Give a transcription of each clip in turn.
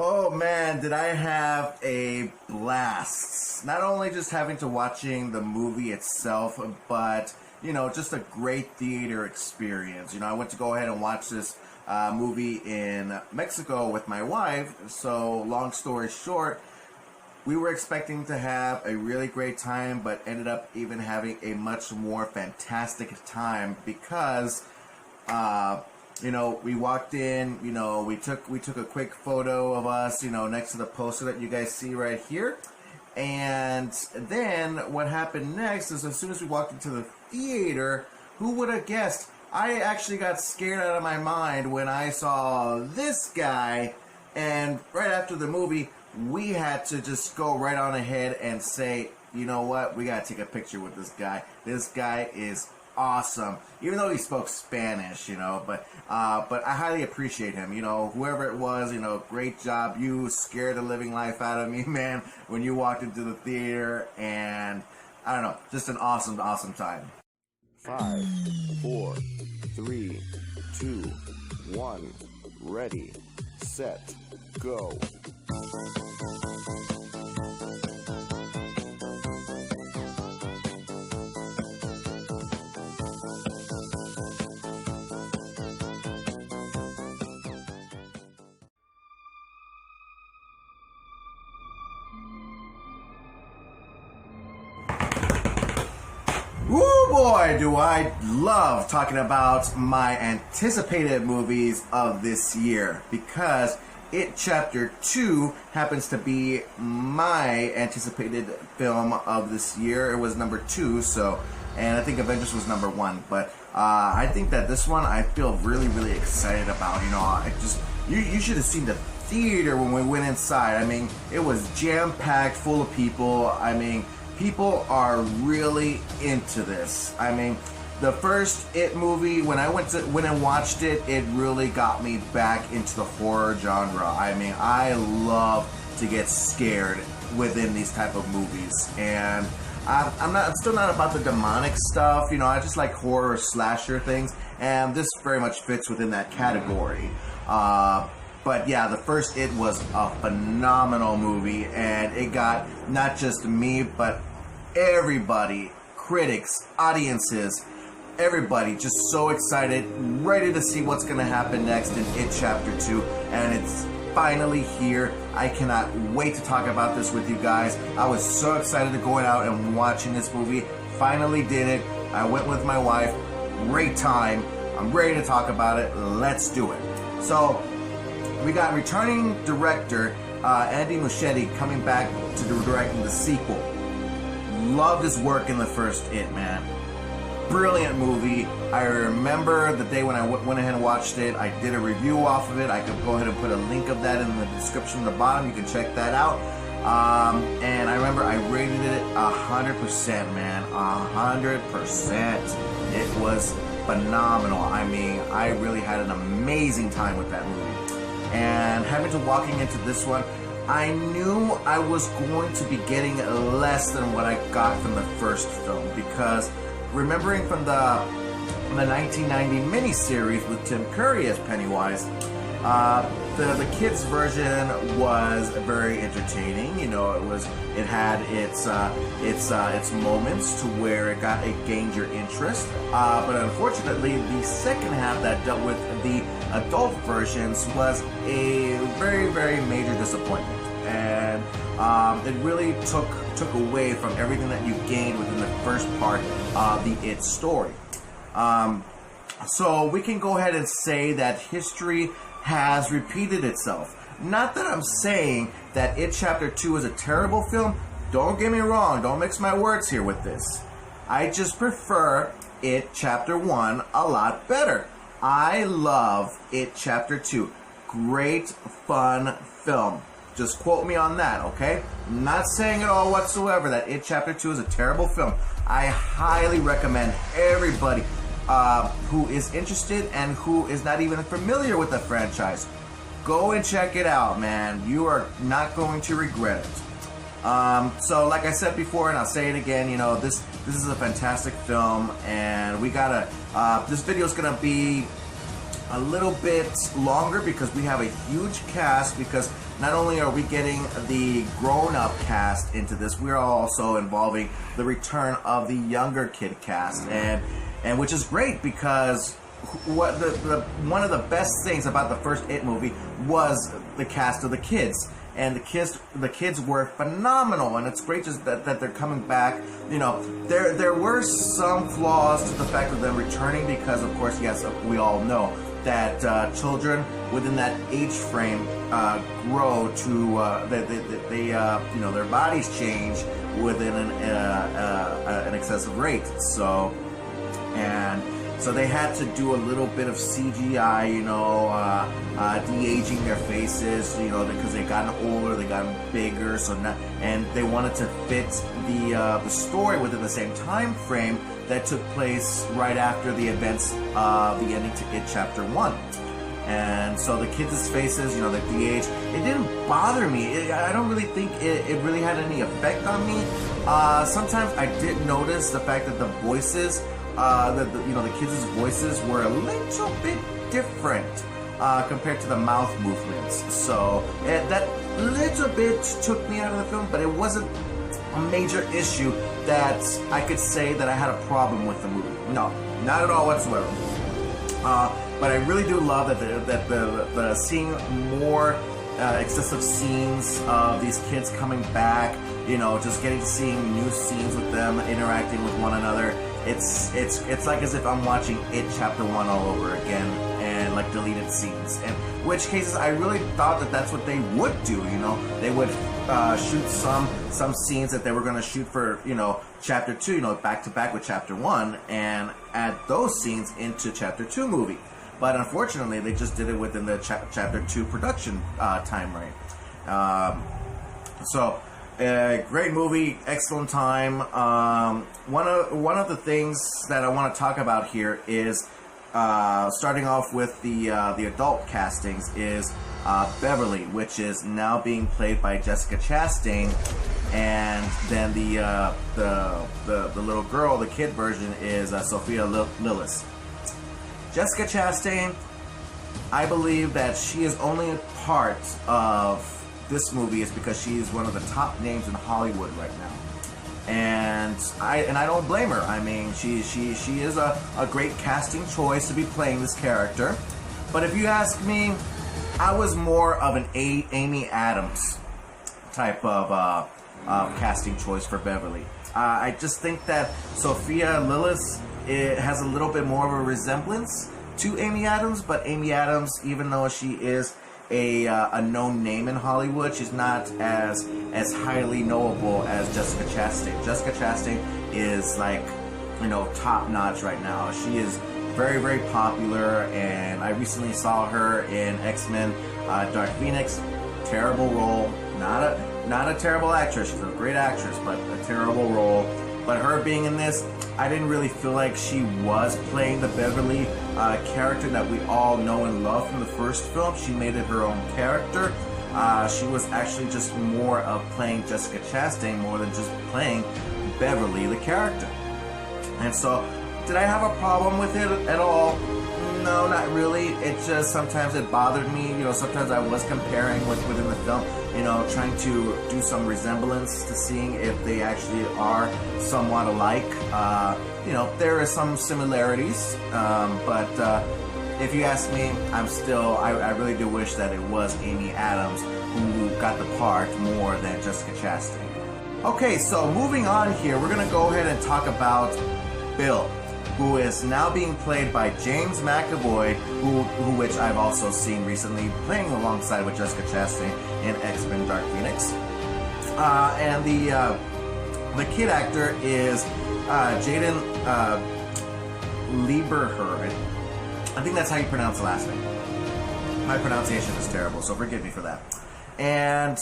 Oh man, did I have a blast. Not only just having to watching the movie itself, but, just a great theater experience. I went to go ahead and watch this movie in Mexico with my wife. So, long story short, we were expecting to have a really great time, but ended up even having a much more fantastic time because, we walked in, we took a quick photo of us, next to the poster that you guys see right here. And then what happened next is as soon as we walked into the theater, who would have guessed? I actually got scared out of my mind when I saw this guy. And right after the movie, we had to just go right on ahead and say, you know what? We got to take a picture with this guy. This guy is awesome, even though he spoke Spanish, but I highly appreciate him, whoever it was, great job. You scared the living life out of me, man, when you walked into the theater, and I don't know, just an awesome time. 5, 4, 3, 2, 1, ready, set, go. Woo boy, do I love talking about my anticipated movies of this year, because It Chapter 2 happens to be my anticipated film of this year. It was number 2, and I think Avengers was number 1, but I think that this one I feel really, really excited about. You should have seen the theater when we went inside. I mean, it was jam-packed, full of people. People are really into this. The first It movie, when I went and watched it, it really got me back into the horror genre. I love to get scared within these type of movies, and I'm still not about the demonic stuff. I just like horror slasher things, and this very much fits within that category. But yeah, the first It was a phenomenal movie, and it got not just me, but everybody, critics, audiences, everybody just so excited, ready to see what's going to happen next in It Chapter 2, and it's finally here. I cannot wait to talk about this with you guys. I was so excited to going out and watching this movie. Finally did it. I went with my wife. Great time. I'm ready to talk about it. Let's do it. So, we got returning director Andy Muschietti coming back to directing the sequel. Loved his work in the first It, man. Brilliant movie. I remember the day when I went ahead and watched it. I did a review off of it. I could go ahead and put a link of that in the description at the bottom. You can check that out. And I remember I rated it 100%, man. 100%. It was phenomenal. I really had an amazing time with that movie. And having to walking into this one, I knew I was going to be getting less than what I got from the first film, because remembering from the 1990 miniseries with Tim Curry as Pennywise, the kids version was very entertaining. It had its moments to where it gained your interest. But unfortunately, the second half that dealt with the adult versions was a very, very major disappointment, and it really took away from everything that you gained within the first part of the It story. So we can go ahead and say that history has repeated itself. Not that I'm saying that It Chapter 2 is a terrible film. Don't get me wrong. Don't mix my words here with this. I just prefer It Chapter 1 a lot better. I love It Chapter 2. Great, fun film. Just quote me on that, okay? I'm not saying at all whatsoever that It Chapter 2 is a terrible film. I highly recommend everybody who is interested and who is not even familiar with the franchise, go and check it out, man. You are not going to regret it. So like I said before, and I'll say it again, this is a fantastic film, and we gotta, this video is gonna be a little bit longer because we have a huge cast, because not only are we getting the grown-up cast into this, we're also involving the return of the younger kid cast, and which is great, because what one of the best things about the first It movie was the cast of the kids. And the kids were phenomenal, and it's great just that they're coming back. You know, there were some flaws to the fact of them returning, because of course, yes, we all know that children within that age frame grow to they you know, their bodies change within an excessive rate. So they had to do a little bit of CGI, you know, de-aging their faces, you know, because they gotten older, they gotten bigger, and they wanted to fit the story within the same time frame that took place right after the events of the ending to It Chapter 1. And so the kids' faces, you know, the de-age, it didn't bother me. I don't really think it really had any effect on me. Sometimes I did notice the fact that the voices, you know, the kids' voices were a little bit different compared to the mouth movements. So that little bit took me out of the film, but it wasn't a major issue that I could say that I had a problem with the movie. No, not at all whatsoever. But I really do love that the seeing more excessive scenes of these kids coming back, you know, just getting to seeing new scenes with them interacting with one another. It's like as if I'm watching It Chapter 1 all over again, and like deleted scenes. In which cases, I really thought that that's what they would do. You know, they would shoot some scenes that they were going to shoot for, you know, Chapter 2, you know, back to back with Chapter 1, and add those scenes into Chapter 2 movie. But unfortunately, they just did it within the Chapter 2 production time frame. Great movie, excellent time. One of the things that I want to talk about here is starting off with the adult castings is Beverly, which is now being played by Jessica Chastain, and then the little girl, the kid version, is Sophia Lillis. Jessica Chastain, I believe that she is only a part of this movie is because she is one of the top names in Hollywood right now, and I don't blame her. I mean, she is a great casting choice to be playing this character. But if you ask me, I was more of an Amy Adams type of casting choice for Beverly. I just think that Sophia Lillis, it has a little bit more of a resemblance to Amy Adams, but Amy Adams, even though she is a known name in Hollywood, she's not as highly knowable as Jessica Chastain. Jessica Chastain is, like, you know, top notch right now. She is very, very popular, and I recently saw her in X-Men Dark Phoenix. Terrible role, not a terrible actress. She's a great actress, but a terrible role. But her being in this, I didn't really feel like she was playing the Beverly character that we all know and love from the first film. She made it her own character. She was actually just more of playing Jessica Chastain more than just playing Beverly, the character. And so, did I have a problem with it at all? No, not really. It just, sometimes it bothered me. You know, sometimes I was comparing within the film, you know, trying to do some resemblance to seeing if they actually are somewhat alike. You know, there are some similarities, but if you ask me, I really do wish that it was Amy Adams who got the part more than Jessica Chastain. Okay, so moving on here, we're going to go ahead and talk about Bill, who is now being played by James McAvoy, which I've also seen recently playing alongside with Jessica Chastain in X-Men Dark Phoenix. And the kid actor is Jaden Lieberher. I think that's how you pronounce the last name. My pronunciation is terrible, so forgive me for that. And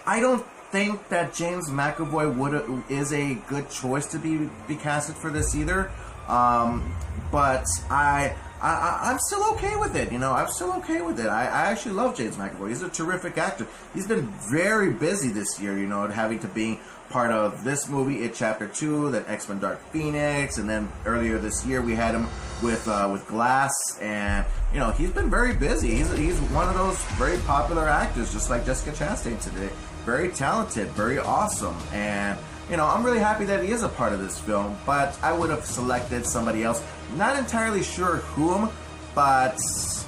I don't think that James McAvoy is a good choice to be casted for this either, but I'm still okay with it. You know, I'm still okay with it. I actually love James McAvoy. He's a terrific actor. He's been very busy this year, you know, having to be part of this movie, It Chapter 2, then X-Men Dark Phoenix, and then earlier this year we had him with Glass, and he's been very busy. He's one of those very popular actors, just like Jessica Chastain today. Very talented, very awesome, and I'm really happy that he is a part of this film, but I would have selected somebody else. Not entirely sure whom, but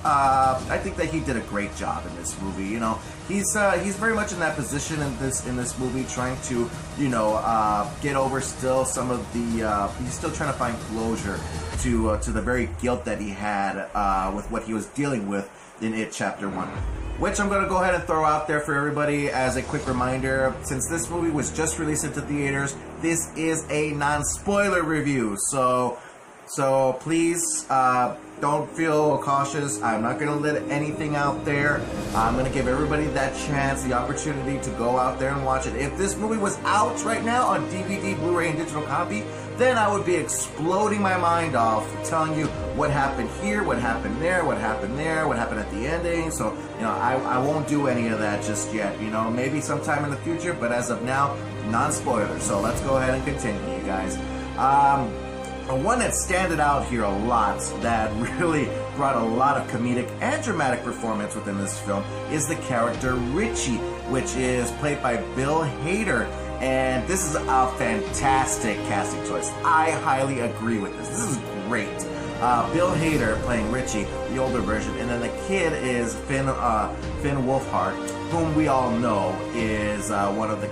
I think that he did a great job in this movie. He's very much in that position in this movie, trying to get over still some of the. He's still trying to find closure to the very guilt that he had with what he was dealing with in It Chapter 1. Which I'm going to go ahead and throw out there for everybody as a quick reminder. Since this movie was just released into theaters, this is a non-spoiler review. So please don't feel cautious. I'm not going to let anything out there. I'm going to give everybody that chance, the opportunity to go out there and watch it. If this movie was out right now on DVD, Blu-ray, and digital copy, then I would be exploding my mind off, telling you what happened here, what happened there, what happened there, what happened at the ending. So, I won't do any of that just yet. Maybe sometime in the future, but as of now, non-spoiler. So let's go ahead and continue, you guys. One that standed out here a lot, that really brought a lot of comedic and dramatic performance within this film, is the character Richie, which is played by Bill Hader. And this is a fantastic casting choice. I highly agree with this. This is great. Bill Hader playing Richie, the older version, and then the kid is Finn Wolfhard, whom we all know is one of the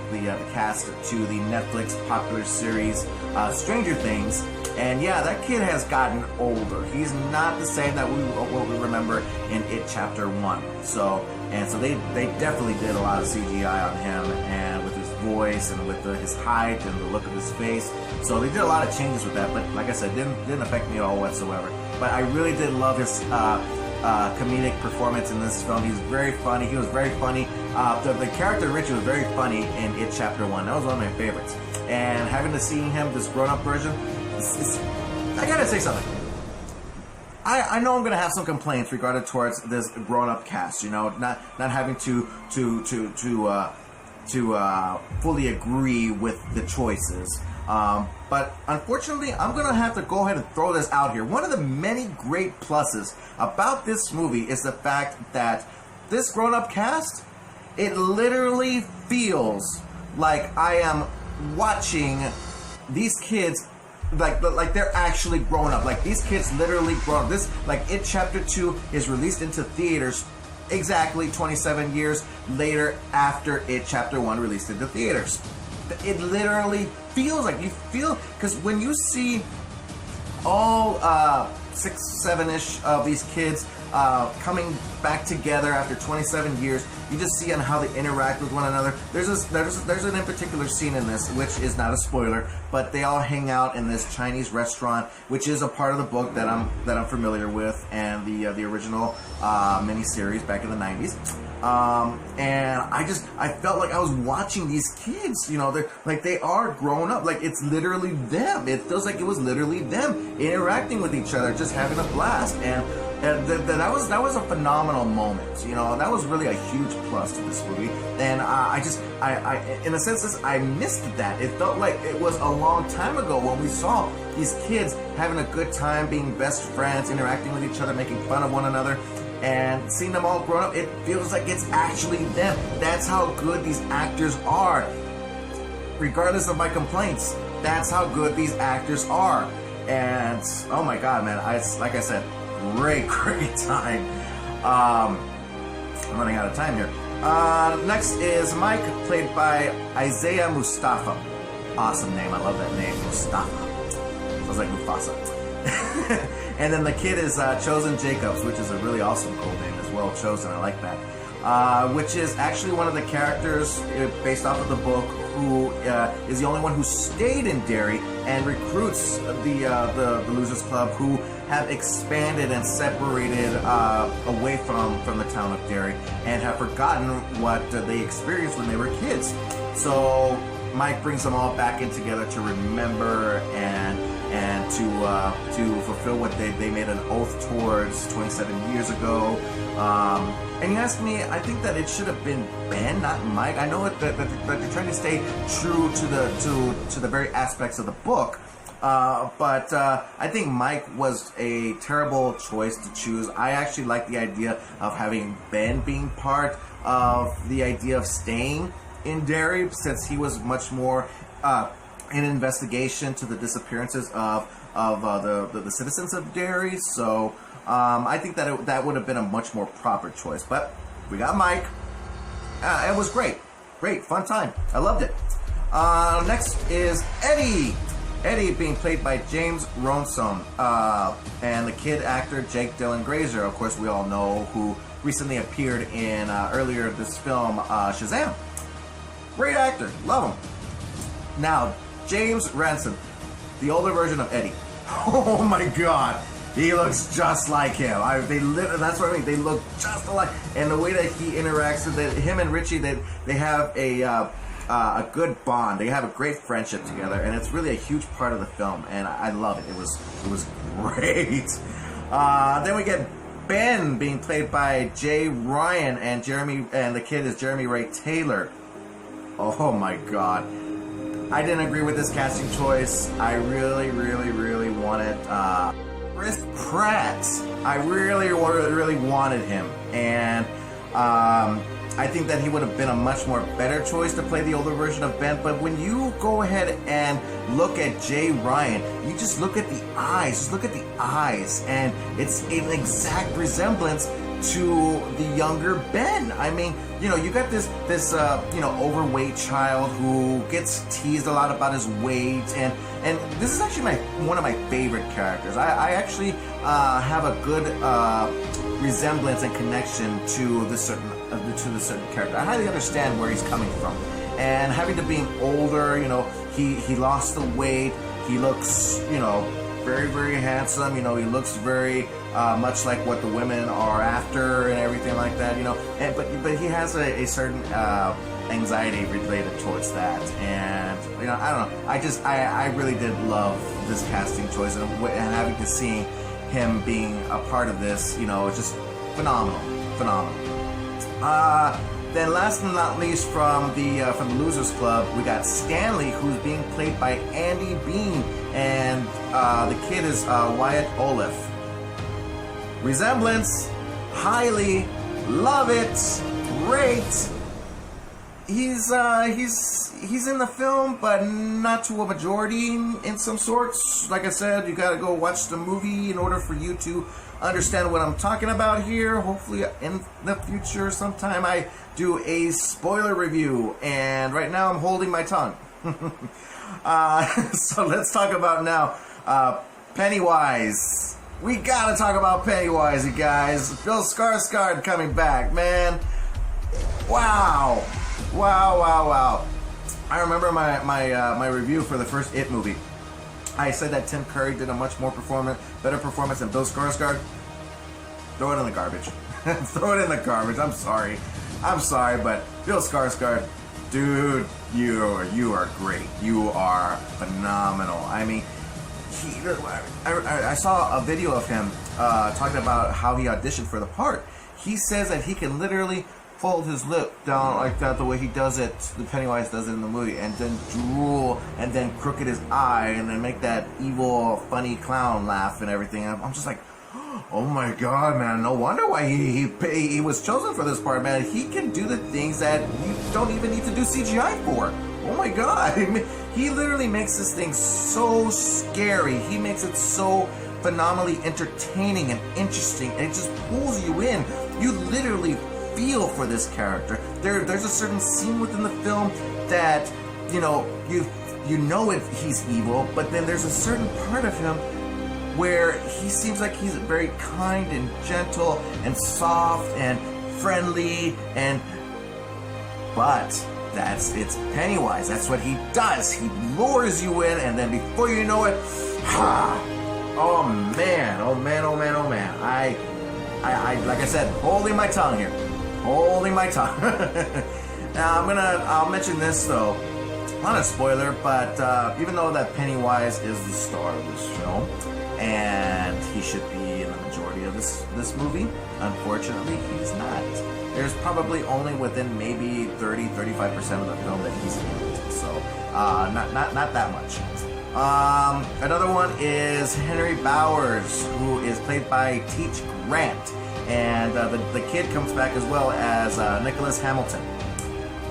cast to the Netflix popular series Stranger Things. And yeah, that kid has gotten older. He's not the same that what we remember in It Chapter 1. So they definitely did a lot of CGI on him, and with his voice and with his height and the look of his face. So they did a lot of changes with that, but like I said, didn't affect me at all whatsoever. But I really did love his comedic performance in this film. He's very funny. He was very funny. The character Richie was very funny in It Chapter 1. That was one of my favorites. And having to see him, this grown-up version, I gotta say something. I know I'm gonna have some complaints regarding towards this grown-up cast. Not having to fully agree with the choices. But unfortunately, I'm gonna have to go ahead and throw this out here. One of the many great pluses about this movie is the fact that this grown-up cast, it literally feels like I am watching these kids like they're actually grown up. Like these kids literally grown up. This, like, It Chapter 2 is released into theaters exactly 27 years later after It Chapter 1 released into theaters. It literally feels like, you feel, because when you see all 6, 7-ish of these kids coming back together after 27 years, you just see on how they interact with one another. There's an in particular scene in this, which is not a spoiler, but they all hang out in this Chinese restaurant, which is a part of the book that I'm familiar with, and the original miniseries back in the 90s. And I felt like I was watching these kids. They're like, they are grown up. Like, it's literally them. It feels like it was literally them interacting with each other, just having a blast. And that was a phenomenal moment. That was really a huge plus to this movie. And I in a sense, I missed that. It felt like it was a long time ago when we saw these kids having a good time, being best friends, interacting with each other, making fun of one another. And seeing them all grown up, it feels like it's actually them. That's how good these actors are. Regardless of my complaints, that's how good these actors are. And oh my god, man, like I said, great time. I'm running out of time here. Next is Mike, played by Isaiah Mustafa. Awesome name, I love that name, Mustafa. Sounds like Mufasa. And then the kid is Chosen Jacobs, which is a really awesome cool name as well. Chosen, I like that. Which is actually one of the characters based off of the book, who is the only one who stayed in Derry and recruits the Losers Club, who have expanded and separated away from the town of Derry and have forgotten what they experienced when they were kids. So Mike brings them all back in together to remember and and to fulfill what they made an oath towards 27 years ago. And you asked me, I think that it should have been Ben, not Mike. I know that they're trying to stay true to the very aspects of the book. But I think Mike was a terrible choice to choose. I actually like the idea of having Ben being part of the idea of staying in Derry, since he was much more an investigation to the disappearances of the citizens of Derry. So I think that that would have been a much more proper choice. But we got Mike. It was great, fun time. I loved it. Next is Eddie. Eddie being played by James Ronson, and the kid actor Jake Dylan Grazer. Of course, we all know, who recently appeared in earlier this film, Shazam. Great actor, love him. Now, James Ransom, the older version of Eddie. Oh my God, he looks just like him. That's what I mean. They look just alike, and the way that he interacts with it, him and Richie, they have a good bond. They have a great friendship together, and it's really a huge part of the film, and I love it. It was great. Then we get Ben being played by Jay Ryan, and the kid is Jeremy Ray Taylor. Oh my God. I didn't agree with this casting choice. I really wanted Chris Pratt. I really wanted him, and I think that he would have been a much more better choice to play the older version of Ben. But when you go ahead and look at Jay Ryan, you just look at the eyes. Just look at the eyes, and it's an exact resemblance to the younger Ben. I mean, you got this overweight child who gets teased a lot about his weight, and this is actually one of my favorite characters. I actually have a good resemblance and connection to the certain character. I highly understand where he's coming from, and having to being older, he lost the weight. He looks, very handsome. He looks very much like what the women are after and everything like that. And but he has a certain anxiety related towards that, and I don't know. I really did love this casting choice, and having to see him being a part of this, it's just phenomenal. Then last but not least, from the Losers Club, we got Stanley, who's being played by Andy Bean, and the kid is Wyatt Olive. Resemblance, highly, love it, great. He's in the film, but not to a majority in some sorts. Like I said, you gotta go watch the movie in order for you to understand what I'm talking about here. Hopefully in the future sometime I do a spoiler review, and right now I'm holding my tongue. So let's talk about now Pennywise. We gotta talk about Pennywise, you guys. Bill Skarsgård coming back, man. Wow. I remember my review for the first It movie. I said that Tim Curry did a much more better performance than Bill Skarsgård. Throw it in the garbage. Throw it in the garbage. I'm sorry, but Bill Skarsgård, dude, you are great. You are phenomenal. I mean, I saw a video of him talking about how he auditioned for the part. He says that he can literally fold his lip down like that, the way he does it, the Pennywise does it in the movie, and then drool, and then crooked his eye, and then make that evil, funny clown laugh and everything. I'm just like, oh my God, man, no wonder why he was chosen for this part, man. He can do the things that you don't even need to do CGI for. Oh my God. He literally makes this thing so scary. He makes it so phenomenally entertaining and interesting, and it just pulls you in. You literally feel for this character. There's a certain scene within the film that you know he's evil, but then there's a certain part of him where he seems like he's very kind and gentle and soft and friendly, but it's Pennywise. That's what he does. He lures you in, and then before you know it, oh man. I like I said, holding my tongue here. Holding my tongue. Now I'll mention this though. not a spoiler, but even though that Pennywise is the star of this film, and he should be in the majority of this movie, unfortunately, he's not. There's probably only within maybe 30-35% of the film that he's in it, so not that much. Another one is Henry Bowers, who is played by Teach Grant, and the kid comes back as well as Nicholas Hamilton.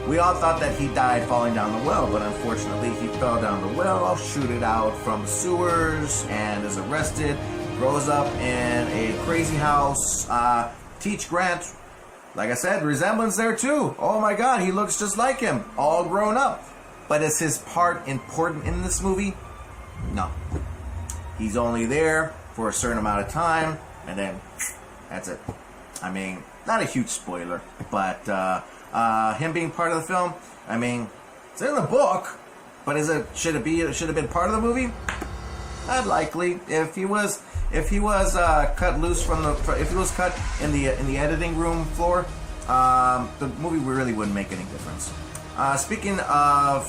We all thought that he died falling down the well, but unfortunately he fell down the well, shooted out from the sewers, and is arrested, grows up in a crazy house. Teach Grant, like I said, resemblance there too. Oh my god, he looks just like him, all grown up. But is his part important in this movie? No. He's only there for a certain amount of time, and then that's it. I mean, not a huge spoiler, but him being part of the film, I mean, it's in the book, but should it have been part of the movie? Not likely. If he was cut loose if he was cut in the editing room floor, the movie really wouldn't make any difference. Speaking of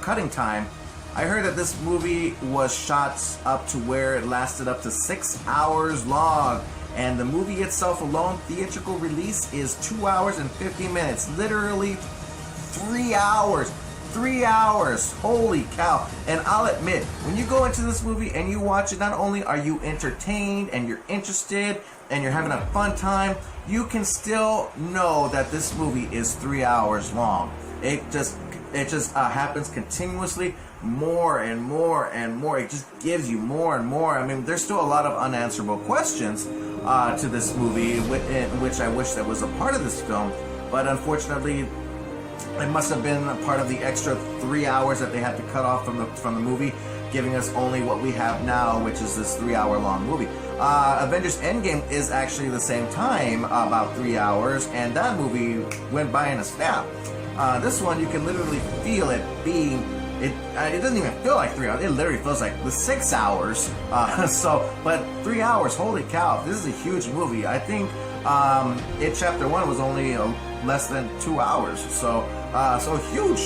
cutting time, I heard that this movie was shot up to where it lasted up to 6 hours long. And the movie itself alone, theatrical release, is 2 hours and 50 minutes. Literally 3 hours. 3 hours. Holy cow. And I'll admit, when you go into this movie and you watch it, not only are you entertained and you're interested and you're having a fun time, you can still know that this movie is 3 hours long. It just happens continuously, more and more and more. It just gives you more and more. I mean, there's still a lot of unanswerable questions to this movie, which I wish that was a part of this film, but unfortunately, it must have been a part of the extra 3 hours that they had to cut off from the movie, giving us only what we have now, which is this 3 hour long movie. Avengers Endgame is actually the same time, about 3 hours, and that movie went by in a snap. This one, you can literally feel it being. It doesn't even feel like 3 hours. It literally feels like the 6 hours. But 3 hours, holy cow! This is a huge movie. I think It Chapter 1 was only less than 2 hours. So a huge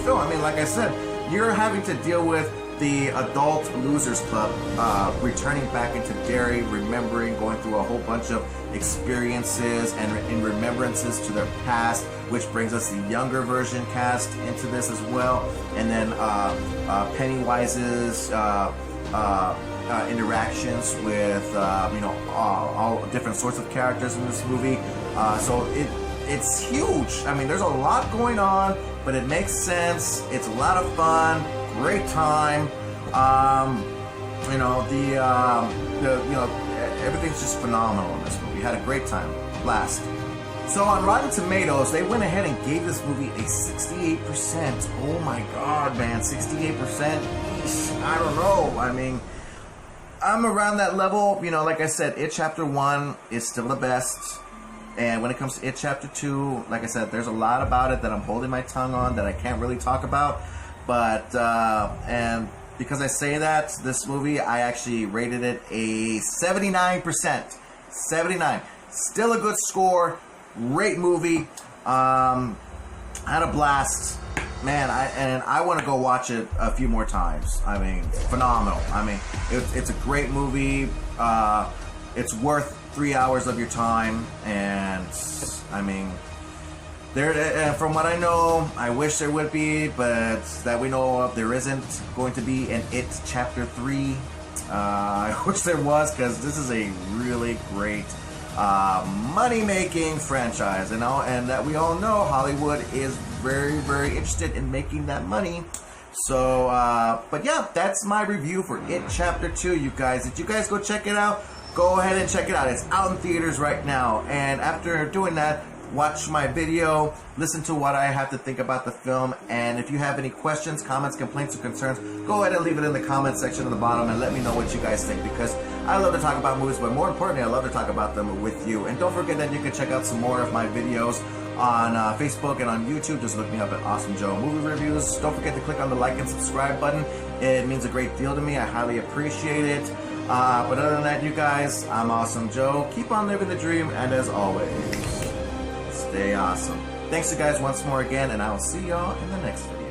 film. I mean, like I said, you're having to deal with the Adult Losers Club returning back into Derry, remembering, going through a whole bunch of experiences and in remembrances to their past, which brings us the younger version cast into this as well, and then Pennywise's interactions with all different sorts of characters in this movie. So it's huge. I mean, there's a lot going on, but it makes sense. It's a lot of fun. Great time. Everything's just phenomenal in this movie. Had a great time. Blast. So on Rotten Tomatoes, they went ahead and gave this movie a 68%. Oh my god, man, 68%. I don't know. I mean, I'm around that level. You know, like I said, It Chapter 1 is still the best. And when it comes to It Chapter 2, like I said, there's a lot about it that I'm holding my tongue on that I can't really talk about. But, and because I say that, this movie, I actually rated it a 79%. 79. Still a good score. Great movie. Had a blast. Man, I want to go watch it a few more times. I mean, phenomenal. I mean, it's a great movie. It's worth 3 hours of your time. And, I mean, from what I know, I wish there would be, but that we know of, there isn't going to be an It Chapter 3. I wish there was, because this is a really great money-making franchise, and that we all know Hollywood is very, very interested in making that money. So, but yeah, that's my review for It Chapter 2, you guys. Did you guys go check it out? Go ahead and check it out. It's out in theaters right now, and after doing that, watch my video, listen to what I have to think about the film, and if you have any questions, comments, complaints, or concerns, go ahead and leave it in the comment section at the bottom and let me know what you guys think, because I love to talk about movies, but more importantly, I love to talk about them with you. And don't forget that you can check out some more of my videos on Facebook and on YouTube. Just look me up at Awesome Joe Movie Reviews. Don't forget to click on the like and subscribe button. It means a great deal to me. I highly appreciate it. But other than that, you guys, I'm Awesome Joe. Keep on living the dream, and as always, stay awesome. Thanks you guys once more again, and I will see y'all in the next video.